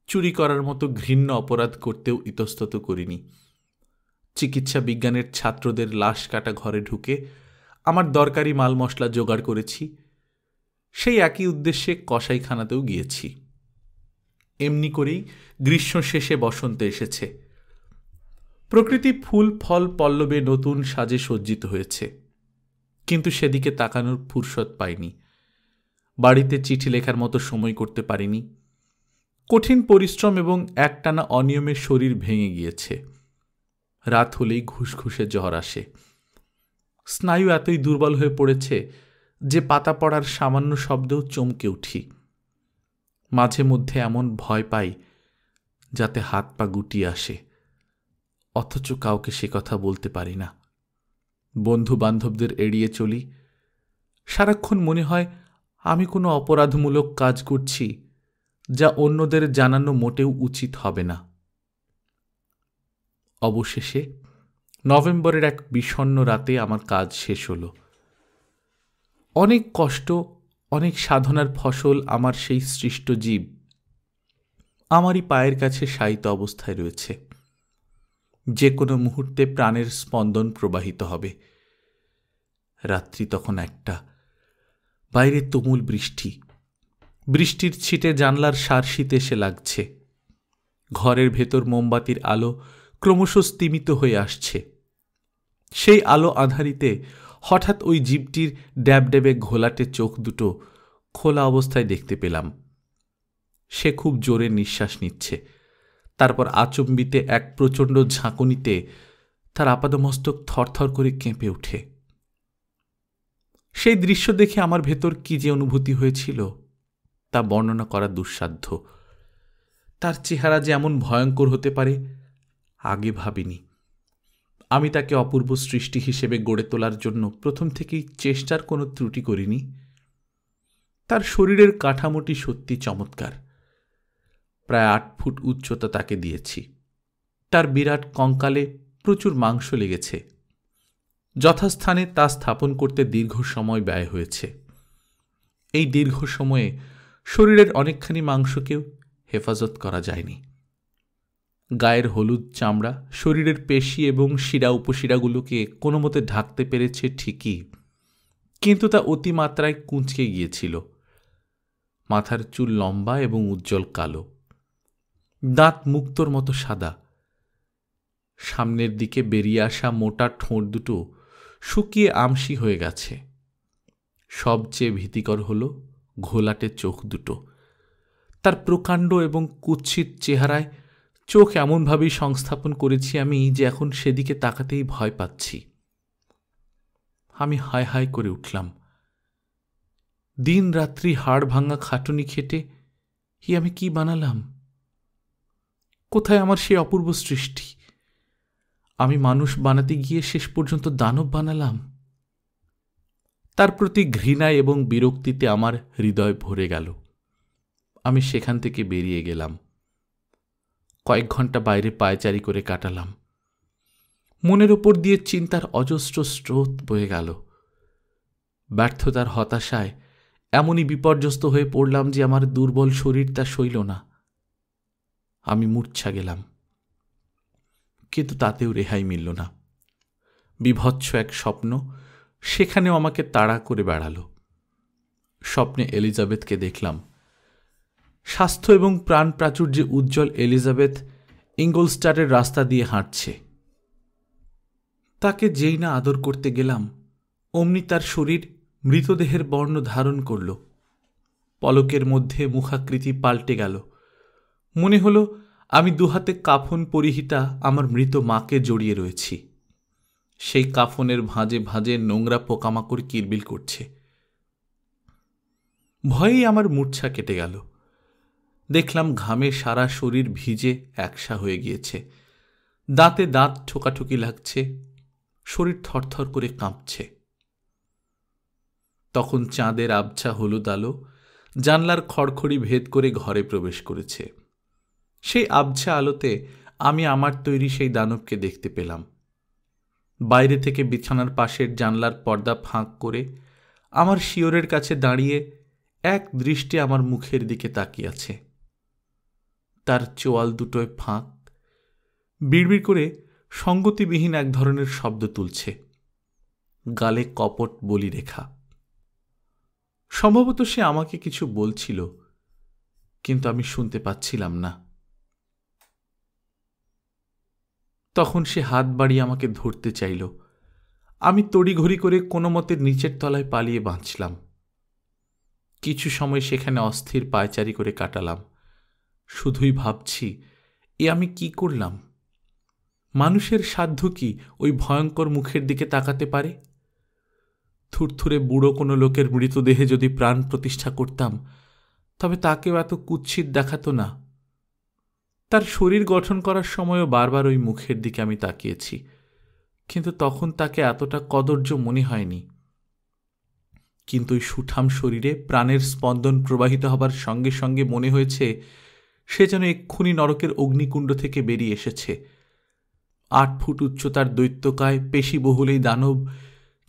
চুরি করার মতো ঘৃণ্য অপরাধ করতেও ইতস্তত করিনি। চিকিৎসা বিজ্ঞানের ছাত্রদের লাশ কাটা ঘরে ঢুকে আমার দরকারি মাল মশলা জোগাড় করেছি। সেই একই উদ্দেশ্যে কসাইখানাতেও গিয়েছি। এমনি করেই গ্রীষ্ম শেষে বসন্ত এসেছে। প্রকৃতি ফুল ফল পল্লবে নতুন সাজে সজ্জিত হয়েছে। কিন্তু সেদিকে তাকানোর ফুরসত পাইনি। বাড়িতে চিঠি লেখার মতো সময় করতে পারিনি। কঠিন পরিশ্রম এবং একটানা অনিয়মে শরীর ভেঙে গিয়েছে। রাত হলেই ঘুষঘুষে জ্বর আসে। স্নায়ু এতই দুর্বল হয়ে পড়েছে যে পাতা পড়ার সামান্য শব্দেও চমকে উঠি। মাঝে মধ্যে এমন ভয় পাই যাতে হাত পা গুটিয়ে আসে, অথচ কাউকে সে কথা বলতে পারি না। বন্ধু বান্ধবদের এড়িয়ে চলি। সারাক্ষণ মনে হয় আমি কোনো অপরাধমূলক কাজ করছি, যা অন্যদের জানানো মোটেও উচিত হবে না। অবশেষে নভেম্বরের এক বিষণ্ণ রাতে আমার কাজ শেষ হলো। অনেক কষ্ট, অনেক সাধনার ফসল আমার সেই সৃষ্ট জীব আমারই পায়ের কাছে শায়িত অবস্থায় রয়েছে। যে কোনো মুহূর্তে প্রাণের স্পন্দন প্রবাহিত হবে। রাত্রি তখন 1টা। বাইরে তুমুল বৃষ্টি। বৃষ্টির ছিটে জানলার সারশিতে এসে লাগছে। ঘরের ভেতর মোমবাতির আলো ক্রমশ স্তিমিত হয়ে আসছে। সেই আলো আঁধারিতে হঠাৎ ওই জীবটির ড্যাবড্যাবে ঘোলাটে চোখ দুটো খোলা অবস্থায় দেখতে পেলাম। সে খুব জোরে নিঃশ্বাস নিচ্ছে। তারপর আচম্বিতে এক প্রচণ্ড ঝাঁকুনিতে তার আপাদমস্তক থরথর করে কেঁপে ওঠে। সেই দৃশ্য দেখে আমার ভেতর কি যে অনুভূতি হয়েছিল তা বর্ণনা করা দুঃসাধ্য। তার চেহারা যে এমন ভয়ঙ্কর হতে পারে আগে ভাবিনি। আমি তাকে অপূর্ব সৃষ্টি হিসেবে গড়ে তোলার জন্য প্রথম থেকেই চেষ্টার কোনো ত্রুটি করিনি। তার শরীরের কাঠামোটি সত্যি চমৎকার। প্রায় 8 ফুট উচ্চতা তাকে দিয়েছি। তার বিরাট কঙ্কালে প্রচুর মাংস লেগেছে। যথাস্থানে তা স্থাপন করতে দীর্ঘ সময় ব্যয় হয়েছে। এই দীর্ঘ সময়ে শরীরের অনেকখানি মাংসকেও হেফাজত করা যায়নি। গায়ের হলুদ চামড়া শরীরের পেশি এবং শিরা উপশিরাগুলোকে কোনো মতে ঢাকতে পেরেছে ঠিকই, কিন্তু তা অতিমাত্রায় কুঁচকে গিয়েছিল। মাথার চুল লম্বা এবং উজ্জ্বল কালো, দাঁত মুক্তোর মতো সাদা। সামনের দিকে বেরিয়ে আসা মোটা ঠোঁট দুটো শুকিয়ে আমসি হয়ে গেছে। সবচেয়ে ভীতিকর হল ঘোলাটে চোখ দুটো। তার প্রকাণ্ড এবং কুৎসিত চেহারায় চোখ এমনভাবেই সংস্থাপন করেছি আমি যে এখন সেদিকে তাকাতেই ভয় পাচ্ছি। আমি হায় হায় করে উঠলাম। দিন রাত্রি হাড় ভাঙা খাটুনি খেটে আমি কি বানালাম? কোথায় আমার সেই অপূর্ব সৃষ্টি? আমি মানুষ বানাতে গিয়ে শেষ পর্যন্ত দানব বানালাম। তার প্রতি ঘৃণায় এবং বিরক্তিতে আমার হৃদয় ভরে গেল। আমি সেখান থেকে বেরিয়ে গেলাম। কয়েক ঘন্টা বাইরে পায়চারি করে কাটালাম। মনের ওপর দিয়ে চিন্তার অজস্র স্রোত বয়ে গেল। ব্যর্থতার হতাশায় এমনই বিপর্যস্ত হয়ে পড়লাম যে আমার দুর্বল শরীর তা সইল না। আমি মূর্ছা গেলাম, কিন্তু তাতেও রেহাই মিলল না। বিভৎস এক স্বপ্ন সেখানেও আমাকে তাড়া করে বেড়াল। স্বপ্নে এলিজাবেথকে দেখলাম। স্বাস্থ্য এবং প্রাণ প্রাচুর্যে উজ্জ্বল এলিজাবেথ ইঙ্গলস্টারের রাস্তা দিয়ে হাঁটছে। তাকে যেই না আদর করতে গেলাম অমনি তার শরীর মৃতদেহের বর্ণ ধারণ করল। পলকের মধ্যে মুখাকৃতি পাল্টে গেল। মনে হল আমি দুহাতে কাফন পরিহিতা আমার মৃত মাকে জড়িয়ে রয়েছি। সেই কাফনের ভাঁজে ভাঁজে নোংরা পোকামাকড় কিলবিল করছে। ভয়েই আমার মূর্ছা কেটে গেল। দেখলাম ঘামে সারা শরীর ভিজে একসা হয়ে গিয়েছে। দাঁতে দাঁত ঠোকাঠুকি লাগছে। শরীর থরথর করে কাঁপছে। তখন চাঁদের আবছা হলুদ আলো জানলার খড়খড়ি ভেদ করে ঘরে প্রবেশ করেছে। সেই আবছা আলোতে আমি আমার তৈরি সেই দানবকে দেখতে পেলাম। বাইরে থেকে বিছানার পাশের জানলার পর্দা ফাঁক করে আমার শিয়রের কাছে দাঁড়িয়ে এক দৃষ্টি আমার মুখের দিকে তাকিয়ে আছে। তার চোয়াল দুটোয় ফাঁক, বিড়বিড় করে সঙ্গতিবিহীন এক ধরনের শব্দ তুলছে। গালে কপট বলি রেখা। সম্ভবত সে আমাকে কিছু বলছিল, কিন্তু আমি শুনতে পাচ্ছিলাম না। তখন সে হাত বাড়িয়ে আমাকে ধরতে চাইল। আমি তড়িঘড়ি করে কোনো মতে নিচের তলায় পালিয়ে বাঁচলাম। কিছু সময় সেখানে অস্থির পায়চারি করে কাটালাম। শুধুই ভাবছি, আমি কি করলাম? মানুষের সাধ্য কি ওই ভয়ঙ্কর মুখের দিকে তাকাতে পারে? থুরথুরে বুড়ো কোনো লোকের মৃতদেহে যদি প্রাণ প্রতিষ্ঠা করতাম, তবে তাকেও এত কুৎসিত দেখাতো না। তার শরীর গঠন করার সময়ও বারবার ওই মুখের দিকে আমি তাকিয়েছি, কিন্তু তখন তাকে এতটা কদর্য মনে হয়নি। কিন্তু ওই সুঠাম শরীরে প্রাণের স্পন্দন প্রবাহিত হবার সঙ্গে সঙ্গে মনে হয়েছে সে যেন এক্ষুনি নরকের অগ্নিকুণ্ড থেকে বেরিয়ে এসেছে। 8 ফুট উচ্চতার দৈত্যকায় পেশিবহুল এই দানব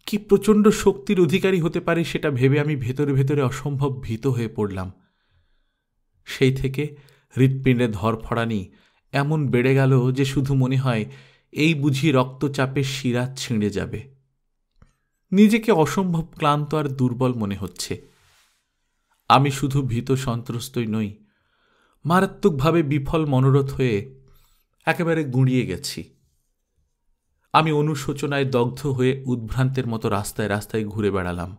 কি প্রচণ্ড শক্তির অধিকারী হতে পারে সেটা ভেবে আমি ভেতরে ভেতরে অসম্ভব ভীত হয়ে পড়লাম। সেই থেকে হৃৎপিণ্ডে ধরফড়ানি এমন বেড়ে গেল যে শুধু মনে হয় এই বুঝি রক্তচাপে শিরা ছিঁড়ে যাবে। নিজেকে অসম্ভব ক্লান্ত আর দুর্বল মনে হচ্ছে। আমি শুধু ভীত সন্ত্রস্তই নই, মারাত্মকভাবে বিফল মনোরথ হয়ে একেবারে গুঁড়িয়ে গেছি। আমি অনুশোচনায় দগ্ধ হয়ে উদ্ভ্রান্তের মতো রাস্তায় রাস্তায় ঘুরে বেড়ালাম।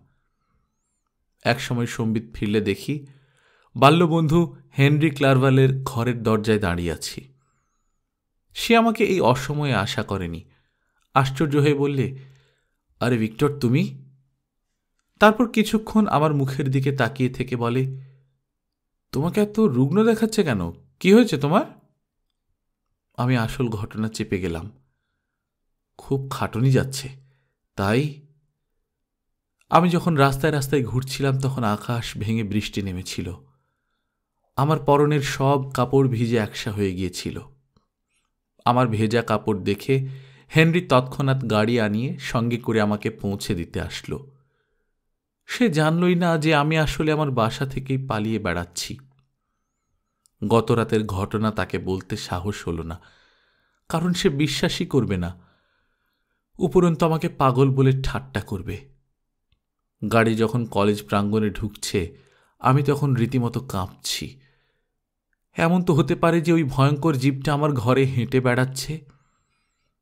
একসময় সম্বিত ফিরলে দেখি বাল্যবন্ধু হেনরি ক্লারভালের ঘরের দরজায় দাঁড়িয়ে আছি। সে আমাকে এই অসময়ে আশা করেনি। আশ্চর্য হয়ে বললে, আরে ভিক্টর, তুমি? তারপর কিছুক্ষণ আমার মুখের দিকে তাকিয়ে থেকে বলে, তোমাকে এত রুগ্ন দেখাচ্ছে কেন? কি হয়েছে তোমার? আমি আসল ঘটনা চেপে গেলাম। খুব খাটুনি যাচ্ছে, তাই। আমি যখন রাস্তায় রাস্তায় ঘুরছিলাম তখন আকাশ ভেঙে বৃষ্টি নেমেছিল। আমার পরনের সব কাপড় ভিজে একসা হয়ে গিয়েছিল। আমার ভেজা কাপড় দেখে হেনরি তৎক্ষণাৎ গাড়ি আনিয়ে সঙ্গে করে আমাকে পৌঁছে দিতে আসলো। সে জানলই না যে আমি আসলে আমার বাসা থেকেই পালিয়ে বেড়াচ্ছি। গত রাতের ঘটনা তাকে বলতে সাহস হল না, কারণ সে বিশ্বাসই করবে না, উপরন্তু আমাকে পাগল বলে ঠাট্টা করবে। গাড়ি যখন কলেজ প্রাঙ্গণে ঢুকছে আমি তখন রীতিমতো কাঁপছি। এমন তো হতে পারে যে ওই ভয়ঙ্কর জীবটা আমার ঘরে হেঁটে বেড়াচ্ছে।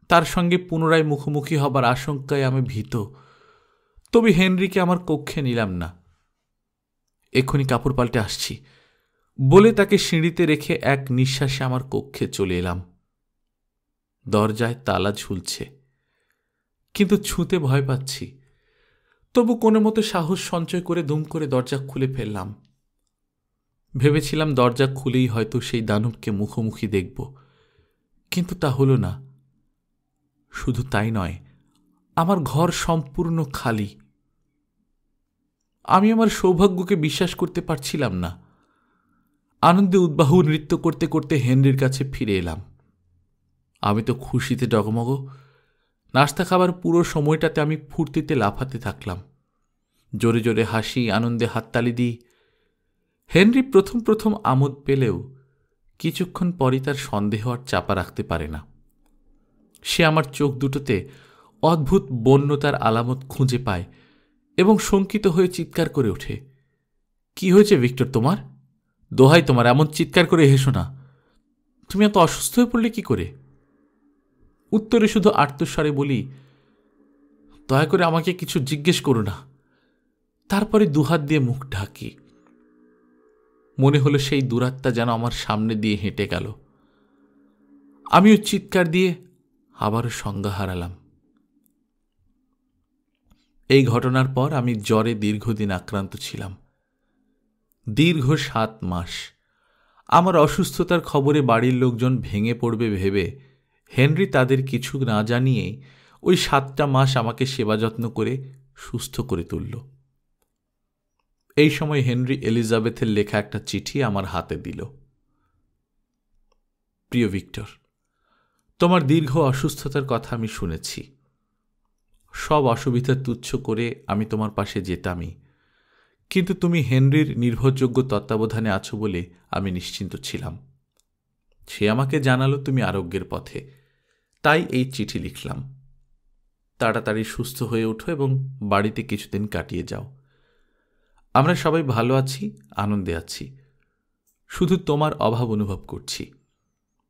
তার সঙ্গে পুনরায় মুখোমুখি হবার আশঙ্কায় আমি ভীত। তবে হেনরিকে আমার কক্ষে নিলাম না। এক্ষুনি কাপড় পাল্টে আসছি বলে তাকে সিঁড়িতে রেখে এক নিঃশ্বাসে আমার কক্ষে চলে এলাম। দরজায় তালা ঝুলছে, কিন্তু ছুঁতে ভয় পাচ্ছি। তবু কোনো মতো সাহস সঞ্চয় করে দুম করে দরজা খুলে ফেললাম। ভেবেছিলাম দরজা খুলেই হয়তো সেই দানবকে মুখোমুখি দেখব, কিন্তু তা হল না। শুধু তাই নয়, আমার ঘর সম্পূর্ণ খালি। আমি আমার সৌভাগ্যকে বিশ্বাস করতে পারছিলাম না। আনন্দে উদ্বাহু নৃত্য করতে করতে হেনরির কাছে ফিরে এলাম। আমি তো খুশিতে ডগমগ। নাস্তা খাবার পুরো সময়টাতে আমি ফুর্তিতে লাফাতে থাকলাম, জোরে জোরে হাসি, আনন্দে হাততালি দিই। হেনরি প্রথম প্রথম আমোদ পেলেও কিছুক্ষণ পরই তার সন্দেহ আর চাপা রাখতে পারে না। সে আমার চোখ দুটোতে অদ্ভুত বন্যতার আলামত খুঁজে পায় এবং শঙ্কিত হয়ে চিৎকার করে ওঠে, কি হয়েছে ভিক্টর তোমার? দোহাই তোমার, এমন চিৎকার করে হেসো না। তুমি এত অসুস্থ হয়ে পড়লে কি করে? উত্তরে শুধু আর্তস্বরে বলি, দয়া করে আমাকে কিছু জিজ্ঞেস করো না। তারপরে দুহাত দিয়ে মুখ ঢাকি। মনে হলো সেই দুরাত্মা যেন আমার সামনে দিয়ে হেঁটে গেল। আমিও চিৎকার দিয়ে আবারও সংজ্ঞা হারালাম। এই ঘটনার পর আমি জ্বরে দীর্ঘদিন আক্রান্ত ছিলাম। দীর্ঘ 7 মাস। আমার অসুস্থতার খবরে বাড়ির লোকজন ভেঙে পড়বে ভেবে হেনরি তাদের কিছু না জানিয়েই ওই 7টা মাস আমাকে সেবা যত্ন করে সুস্থ করে তুলল। এই সময় হেনরি এলিজাবেথের লেখা একটা চিঠি আমার হাতে দিল। প্রিয় ভিক্টর, তোমার দীর্ঘ অসুস্থতার কথা আমি শুনেছি। সব অসুবিধা তুচ্ছ করে আমি তোমার পাশে যেতামই, কিন্তু তুমি হেনরির নির্ভরযোগ্য তত্ত্বাবধানে আছো বলে আমি নিশ্চিন্ত ছিলাম। সে আমাকে জানালো তুমি আরোগ্যের পথে, তাই এই চিঠি লিখলাম। তাড়াতাড়ি সুস্থ হয়ে ওঠো এবং বাড়িতে কিছুদিন কাটিয়ে যাও। আমরা সবাই ভালো আছি, আনন্দে আছি। শুধু তোমার অভাব অনুভব করছি।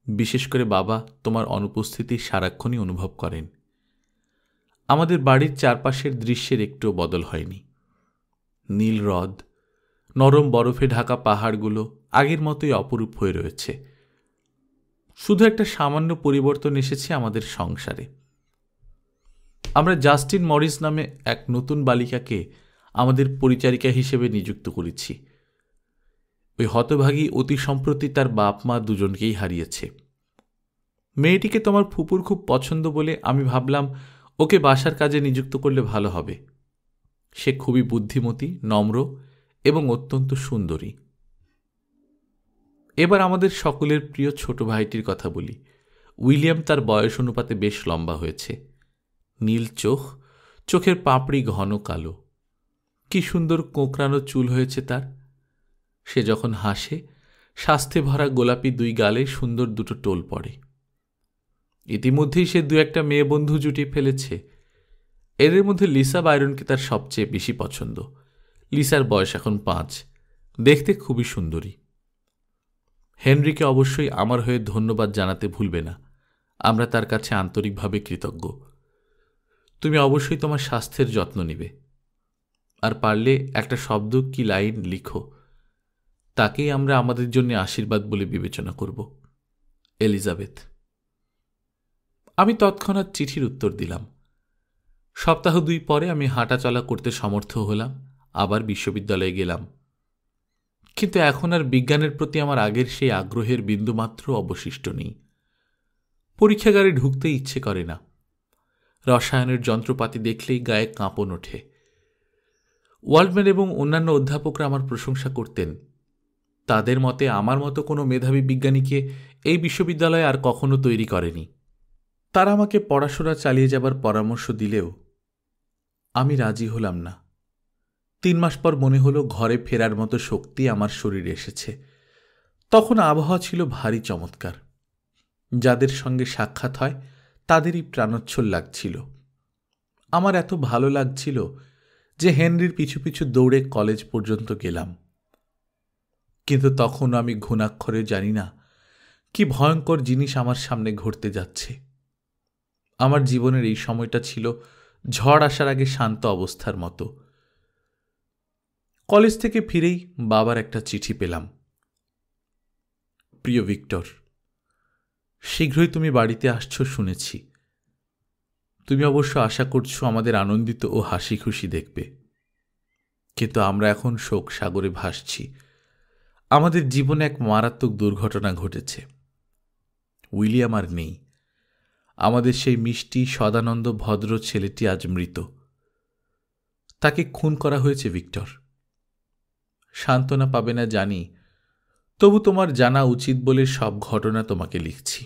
বিশেষ করে বাবা তোমার অনুপস্থিতি সারাক্ষণই অনুভব করেন। আমাদের বাড়ির চারপাশের দৃশ্যের একটুও বদল হয়নি। নীল হ্রদ, নরম বরফে ঢাকা পাহাড়গুলো আগের মতোই অপরূপ হয়ে রয়েছে। শুধু একটা সামান্য পরিবর্তন এসেছে আমাদের সংসারে। আমরা জাস্টিন মরিস নামে এক নতুন বালিকাকে আমাদের পরিচারিকা হিসেবে নিযুক্ত করেছি। ওই হতভাগী অতি সম্প্রতি তার বাপ মা দুজনকেই হারিয়েছে। মেয়েটিকে তোমার ফুপুর খুব পছন্দ বলে আমি ভাবলাম ওকে বাসার কাজে নিযুক্ত করলে ভালো হবে। সে খুবই বুদ্ধিমতী, নম্র এবং অত্যন্ত সুন্দরী। এবার আমাদের সকলের প্রিয় ছোট ভাইটির কথা বলি। উইলিয়াম তার বয়স অনুপাতে বেশ লম্বা হয়েছে। নীল চোখ, চোখের পাপড়ি ঘন কালো। কি সুন্দর কোঁকড়ানো চুল হয়েছে তার। সে যখন হাসে স্বাস্থ্যে ভরা গোলাপি 2 গালে সুন্দর 2 টোল পড়ে। ইতিমধ্যেই সে 2-1টা মেয়ে বন্ধু জুটিয়ে ফেলেছে। এদের মধ্যে লিসা বাইরনকে তার সবচেয়ে বেশি পছন্দ। লিসার বয়স এখন 5, দেখতে খুবই সুন্দরী। হেনরিকে অবশ্যই আমার হয়ে ধন্যবাদ জানাতে ভুলবে না। আমরা তার কাছে আন্তরিকভাবে কৃতজ্ঞ। তুমি অবশ্যই তোমার স্বাস্থ্যের যত্ন নিবে, আর পারলে একটা শব্দ কি লাইন লিখো, তাকেই আমরা আমাদের জন্য আশীর্বাদ বলে বিবেচনা করব। এলিজাবেথ। আমি তৎক্ষণাৎ চিঠির উত্তর দিলাম। সপ্তাহ 2 পরে আমি হাঁটাচলা করতে সমর্থ হলাম, আবার বিশ্ববিদ্যালয়ে গেলাম। কিন্তু এখন আর বিজ্ঞানের প্রতি আমার আগের সেই আগ্রহের বিন্দুমাত্র অবশিষ্ট নেই। পরীক্ষাগারে ঢুকতে ইচ্ছে করে না। রসায়নের যন্ত্রপাতি দেখলেই গায়ে কাঁপন ওঠে। ওয়ার্ল্ডম্যান এবং অন্যান্য অধ্যাপকরা আমার প্রশংসা করতেন। তাদের মতে আমার মতো কোনো মেধাবী বিজ্ঞানীকে এই বিশ্ববিদ্যালয়ে আর কখনো তৈরি করেনি। তারা আমাকে পড়াশোনা চালিয়ে যাবার পরামর্শ দিলেও আমি রাজি হলাম না। 3 মাস পর মনে হলো ঘরে ফেরার মতো শক্তি আমার শরীরে এসেছে। তখন আবহাওয়া ছিল ভারী চমৎকার। যাদের সঙ্গে সাক্ষাৎ হয় তাদেরই প্রাণোচ্ছল লাগছিল। আমার এত ভালো লাগছিল যে হেনরির পিছু পিছু দৌড়ে কলেজ পর্যন্ত গেলাম। কিন্তু তখন আমি ঘুণাক্ষরে জানি না কি ভয়ঙ্কর জিনিস আমার সামনে ঘটতে যাচ্ছে। আমার জীবনের এই সময়টা ছিল ঝড় আসার আগে শান্ত অবস্থার মতো। কলেজ থেকে ফিরেই বাবার একটা চিঠি পেলাম। প্রিয় ভিক্টর, শীঘ্রই তুমি বাড়িতে আসছো শুনেছি। তুমি অবশ্য আশা করছো আমাদের আনন্দিত ও হাসি খুশি দেখবে, কিন্তু আমরা এখন শোক সাগরে ভাসছি। আমাদের জীবনে এক মারাত্মক দুর্ঘটনা ঘটেছে। উইলিয়াম আর নেই। আমাদের সেই মিষ্টি সদানন্দ ভদ্র ছেলেটি আজ মৃত। তাকে খুন করা হয়েছে ভিক্টর। সান্ত্বনা পাবে না জানি, তবু তোমার জানা উচিত বলে সব ঘটনা তোমাকে লিখছি।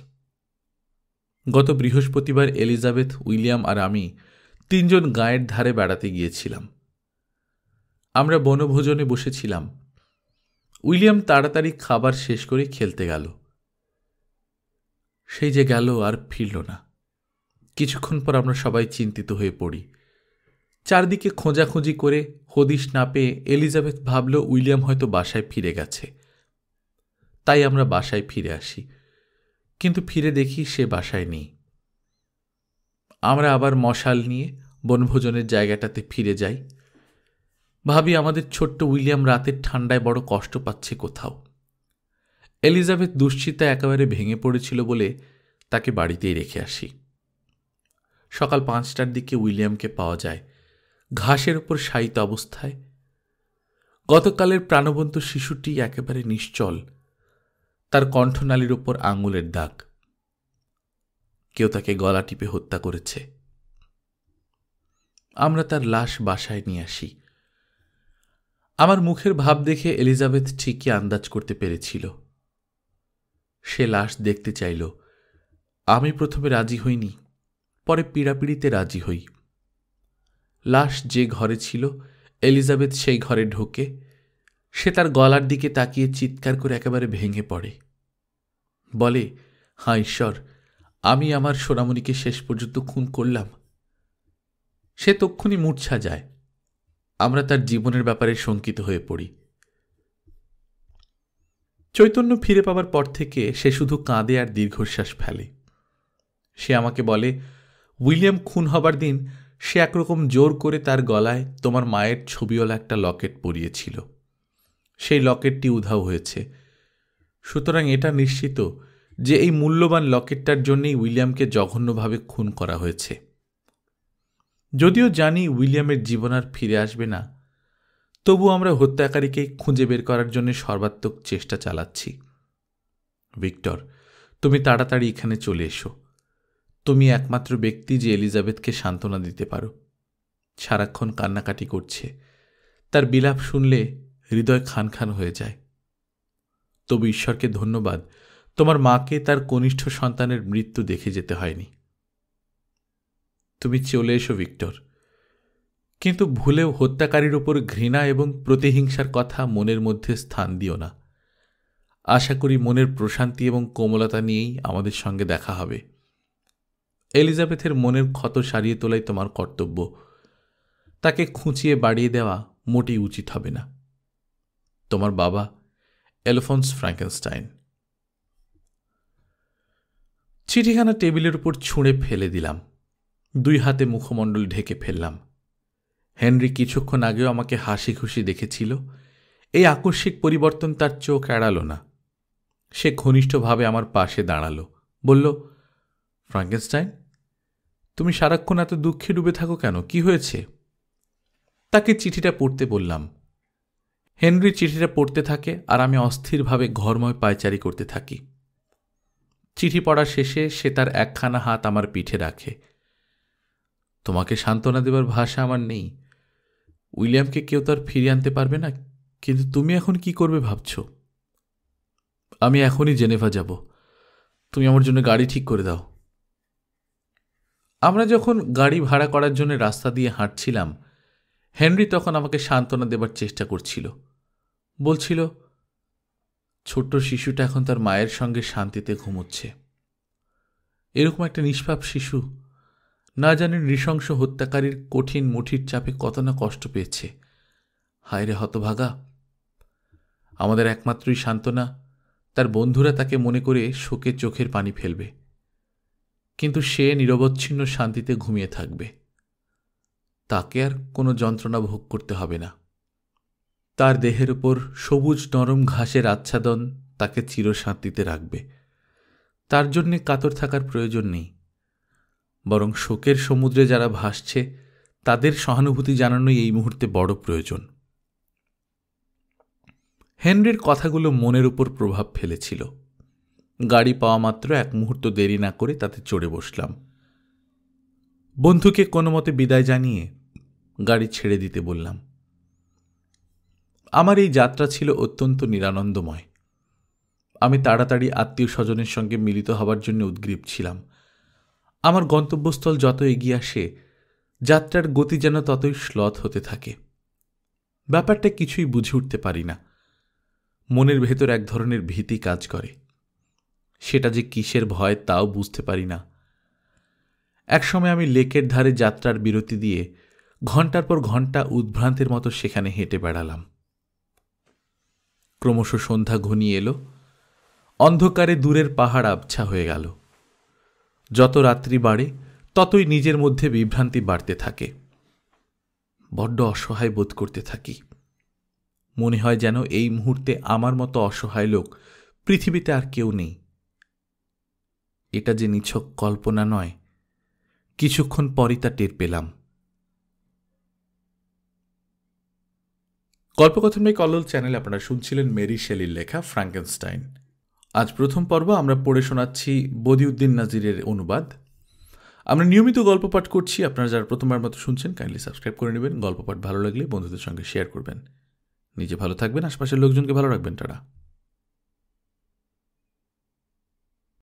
গত বৃহস্পতিবার এলিজাবেথ, উইলিয়াম আর আমি 3 জন গায়ের ধারে বেড়াতে গিয়েছিলাম। আমরা বনভোজনে বসেছিলাম। উইলিয়াম তাড়াতাড়ি খাবার শেষ করে খেলতে গেল। সেই যে গেল আর ফিরল না। কিছুক্ষণ পর আমরা সবাই চিন্তিত হয়ে পড়ি। চারদিকে খোঁজাখুঁজি করে হদিশ না পেয়ে এলিজাবেথ ভাবল উইলিয়াম হয়তো বাসায় ফিরে গেছে। তাই আমরা বাসায় ফিরে আসি, কিন্তু ফিরে দেখি সে বাসায় নেই। আমরা আবার মশাল নিয়ে বনভোজনের জায়গাটাতে ফিরে যাই। ভাবি আমাদের ছোট্ট উইলিয়াম রাতের ঠান্ডায় বড় কষ্ট পাচ্ছে কোথাও। এলিজাবেথ দুশ্চিন্তায় একেবারে ভেঙে পড়েছিল বলে তাকে বাড়িতেই রেখে আসি। সকাল 5টার দিকে উইলিয়ামকে পাওয়া যায় ঘাসের ওপর শায়িত অবস্থায়। গতকালের প্রাণবন্ত শিশুটি একেবারে নিশ্চল, তার কণ্ঠনালীর ওপর আঙুলের দাগ। কেউ তাকে গলা টিপে হত্যা করেছে। আমরা তার লাশ বাসায় নিয়ে আসি। আমার মুখের ভাব দেখে এলিজাবেথ ঠিকই আন্দাজ করতে পেরেছিল। সে লাশ দেখতে চাইল। আমি প্রথমে রাজি হইনি, পরে পীড়াপিড়িতে রাজি হই। লাশ যে ঘরে ছিল এলিজাবেথ সেই ঘরে ঢোকে। সে তার গলার দিকে তাকিয়ে চিৎকার করে একেবারে ভেঙে পড়ে। বলে, হাঁ ঈশ্বর, আমি আমার সোনামণিকে শেষ পর্যন্ত খুন করলাম। সে তক্ষুনি মূর্ছা যায়। আমরা তার জীবনের ব্যাপারে শঙ্কিত হয়ে পড়ি। চৈতন্য ফিরে পাবার পর থেকে সে শুধু কাঁদে আর দীর্ঘশ্বাস ফেলে। সে আমাকে বলে, উইলিয়াম খুন হবার দিন সে একরকম জোর করে তার গলায় তোমার মায়ের ছবিওয়ালা একটা লকেট পরিয়েছিল। সেই লকেটটি উধাও হয়েছে। সুতরাং এটা নিশ্চিত যে এই মূল্যবান লকেটটার জন্যই উইলিয়ামকে জঘন্যভাবে খুন করা হয়েছে। যদিও জানি উইলিয়ামের জীবন আর ফিরে আসবে না, তবু আমরা হত্যাকারীকে খুঁজে বের করার জন্য সর্বাত্মক চেষ্টা চালাচ্ছি। ভিক্টর, তুমি তাড়াতাড়ি এখানে চলে এসো। তুমি একমাত্র ব্যক্তি যে এলিজাবেথকে সান্ত্বনা দিতে পারো। সারাক্ষণ কান্নাকাটি করছে। তার বিলাপ শুনলে হৃদয় খান খান হয়ে যায়। তবু ঈশ্বরকে ধন্যবাদ, তোমার মাকে তার কনিষ্ঠ সন্তানের মৃত্যু দেখে যেতে হয়নি। তুমি চলে এসো ভিক্টর, কিন্তু ভুলেও হত্যাকারীর উপর ঘৃণা এবং প্রতিহিংসার কথা মনের মধ্যে স্থান দিও না। আশা করি মনের প্রশান্তি এবং কোমলতা নিয়েই আমাদের সঙ্গে দেখা হবে। এলিজাবেথের মনের ক্ষত সারিয়ে তোলাই তোমার কর্তব্য। তাকে খুঁচিয়ে বাড়িয়ে দেওয়া মোটেই উচিত হবে না। তোমার বাবা, এলফন্স ফ্র্যাঙ্কেনস্টাইন। চিঠিখানা টেবিলের উপর ছুঁড়ে ফেলে দিলাম। 2 হাতে মুখমণ্ডল ঢেকে ফেললাম। হেনরি কিছুক্ষণ আগেও আমাকে হাসি খুশি দেখেছিল। এই আকস্মিক পরিবর্তন তার চোখ এড়াল না। সে ঘনিষ্ঠভাবে আমার পাশে দাঁড়াল, বলল, ফ্রাঙ্কেনস্টাইন, তুমি সারাক্ষণ এত দুঃখে ডুবে থাকো কেন? কি হয়েছে? তাকে চিঠিটা পড়তে বললাম। হেনরি চিঠিটা পড়তে থাকে আর আমি অস্থিরভাবে ঘরময় পায়চারি করতে থাকি। চিঠি পড়া শেষে সে তার একখানা হাত আমার পিঠে রাখে। তোমাকে সান্ত্বনা দেবার ভাষা আমার নেই। উইলিয়ামকে কেউ তো আর ফিরিয়ে আনতে পারবে না, কিন্তু তুমি এখন কি করবে ভাবছ? আমি এখনই জেনেভা যাব। তুমি আমার জন্য গাড়ি ঠিক করে দাও। আমরা যখন গাড়ি ভাড়া করার জন্য রাস্তা দিয়ে হাঁটছিলাম, হেনরি তখন আমাকে সান্ত্বনা দেবার চেষ্টা করছিল। বলছিল, ছোট্ট শিশুটা এখন তার মায়ের সঙ্গে শান্তিতে ঘুমোচ্ছে। এরকম একটা নিষ্পাপ শিশু না জানি নৃশংস হত্যাকারীর কঠিন মুঠির চাপে কত না কষ্ট পেয়েছে। হায় রে হতভাগা! আমাদের একমাত্রই সান্ত্বনা, তার বন্ধুরা তাকে মনে করে শোকে চোখের পানি ফেলবে, কিন্তু সে নিরবচ্ছিন্ন শান্তিতে ঘুমিয়ে থাকবে। তাকে আর কোনো যন্ত্রণা ভোগ করতে হবে না। তার দেহের উপর সবুজ নরম ঘাসের আচ্ছাদন তাকে চিরশান্তিতে রাখবে। তার জন্যে কাতর থাকার প্রয়োজন নেই, বরং শোকের সমুদ্রে যারা ভাসছে তাদের সহানুভূতি জানানোই এই মুহূর্তে বড় প্রয়োজন। হেনরির কথাগুলো মনের উপর প্রভাব ফেলেছিল। গাড়ি পাওয়া মাত্র 1 মুহূর্ত দেরি না করে তাতে চড়ে বসলাম। বন্ধুকে কোনো মতে বিদায় জানিয়ে গাড়ি ছেড়ে দিতে বললাম। আমার এই যাত্রা ছিল অত্যন্ত নিরানন্দময়। আমি তাড়াতাড়ি আত্মীয় স্বজনের সঙ্গে মিলিত হবার জন্য উদ্গ্রীব ছিলাম। আমার গন্তব্যস্থল যত এগিয়ে আসে, যাত্রার গতি যেন ততই শ্লথ হতে থাকে। ব্যাপারটা কিছুই বুঝে উঠতে পারি না। মনের ভেতর এক ধরনের ভীতি কাজ করে। সেটা যে কিসের ভয় তাও বুঝতে পারি না। একসময় আমি লেকের ধারে যাত্রার বিরতি দিয়ে ঘণ্টার পর ঘণ্টা উদ্ভ্রান্তের মতো সেখানে হেঁটে বেড়ালাম। ক্রমশ সন্ধ্যা ঘনিয়ে এলো। অন্ধকারে দূরের পাহাড় আবছা হয়ে গেল। যত রাত্রি বাড়ে ততই নিজের মধ্যে বিভ্রান্তি বাড়তে থাকে। বড্ড অসহায় বোধ করতে থাকি। মনে হয় যেন এই মুহূর্তে আমার মতো অসহায় লোক পৃথিবীতে আর কেউ নেই। এটা যে নিছক কল্পনা নয়, কিছুক্ষণ পরই তা টের পেলাম। গল্পকথন বাই কল্লোল চ্যানেলে আপনারা শুনছিলেন মেরি শেলির লেখা ফ্রাঙ্কেনস্টাইন। আজ প্রথম পর্ব আমরা পড়ে শোনাচ্ছি বদিউদ্দিন নাজিরের অনুবাদ। আমরা নিয়মিত গল্প পাঠ করছি। আপনারা যারা প্রথমবার মতো শুনছেন, কাইন্ডলি সাবস্ক্রাইব করে নেবেন। গল্প পাঠ ভালো লাগলে বন্ধুদের সঙ্গে শেয়ার করবেন। নিজে ভালো থাকবেন, আশপাশের লোকজনকে ভালো রাখবেন। টাটা।